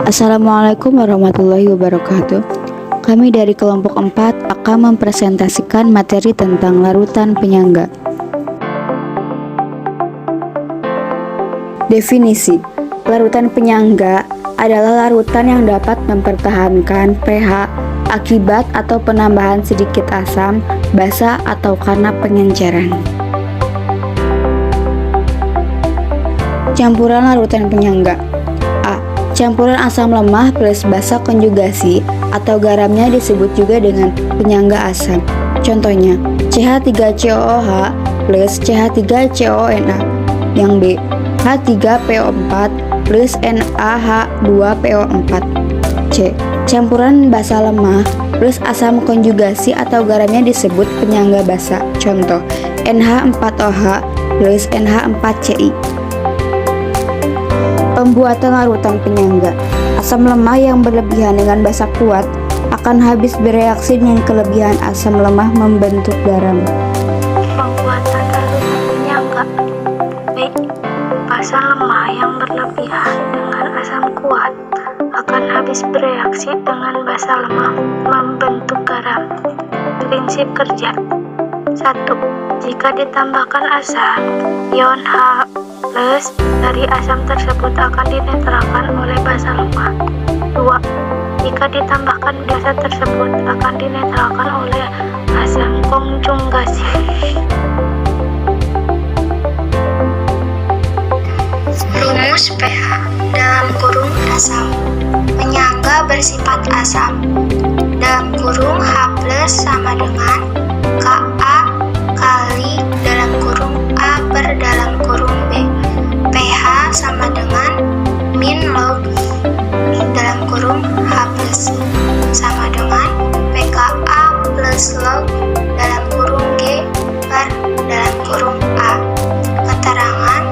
Assalamualaikum warahmatullahi wabarakatuh. Kami dari kelompok 4 akan mempresentasikan materi tentang larutan penyangga. Definisi: larutan penyangga adalah larutan yang dapat mempertahankan pH akibat atau penambahan sedikit asam, basa, atau karena pengenceran. Campuran larutan penyangga. A. Campuran asam lemah plus basa konjugasi atau garamnya disebut juga dengan penyangga asam. Contohnya, CH3COOH plus CH3CONA. Yang B. H3PO4 plus NaH2PO4. C. Campuran basa lemah plus asam konjugasi atau garamnya disebut penyangga basa. Contoh, NH4OH plus NH4Ci. Pembuatan larutan penyangga. Asam lemah yang berlebihan dengan basa kuat akan habis bereaksi dengan kelebihan asam lemah membentuk garam. Pembuatan larutan penyangga. B. Basa lemah yang berlebihan dengan asam kuat akan habis bereaksi dengan basa lemah membentuk garam. Prinsip kerja. 1. Jika ditambahkan asam, ion H plus dari asam tersebut akan dinetralkan oleh basa lemah. 2. Jika ditambahkan basa tersebut akan dinetralkan oleh asam konjugasi. Rumus pH dalam kurung asam. Penyangga bersifat asam dalam kurung H plus sama dengan Ka kali dalam kurung A per dalam kurung B. pH sama dengan min log dalam kurung H plus sama dengan pKa plus log dalam kurung G per dalam kurung A. Keterangan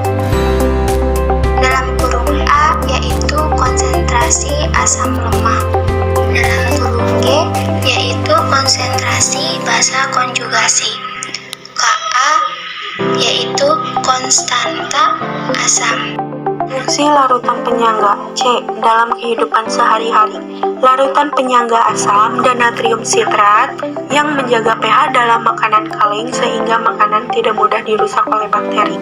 dalam kurung A yaitu konsentrasi asam lemah, dalam kurung G yaitu konsentrasi basa konjugasi, Ka yaitu konstanta asam. Fungsi larutan penyangga. C. Dalam kehidupan sehari-hari, larutan penyangga asam dan natrium sitrat yang menjaga pH dalam makanan kaleng sehingga makanan tidak mudah dirusak oleh bakteri.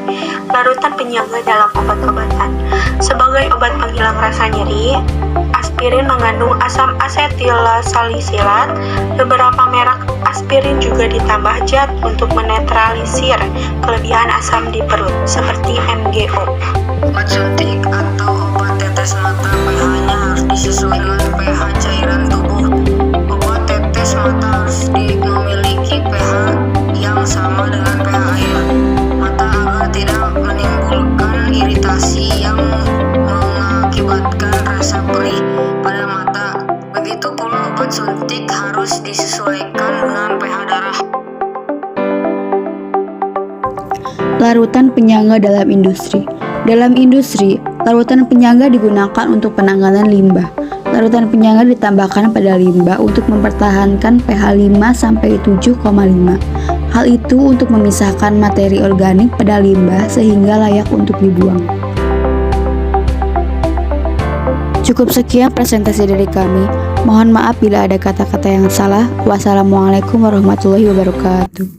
Larutan penyangga dalam obat-obatan. Sebagai obat penghilang rasa nyeri, aspirin mengandung asam asetilsalisilat. Beberapa merek aspirin juga ditambah zat untuk menetralisir kelebihan asam di perut, seperti MgO. Obat suntik atau obat tetes mata pH-nya harus disesuaikan dengan pH cairan tubuh. Obat tetes mata harus memiliki pH yang sama dengan pH air mata agar tidak menimbulkan iritasi yang mengakibatkan rasa perih pada mata. Begitu pula obat suntik harus disesuaikan dengan pH darah. Larutan penyangga dalam industri. Dalam industri, larutan penyangga digunakan untuk penanganan limbah. Larutan penyangga ditambahkan pada limbah untuk mempertahankan pH 5-7,5. Hal itu untuk memisahkan materi organik pada limbah sehingga layak untuk dibuang. Cukup sekian presentasi dari kami. Mohon maaf bila ada kata-kata yang salah. Wassalamualaikum warahmatullahi wabarakatuh.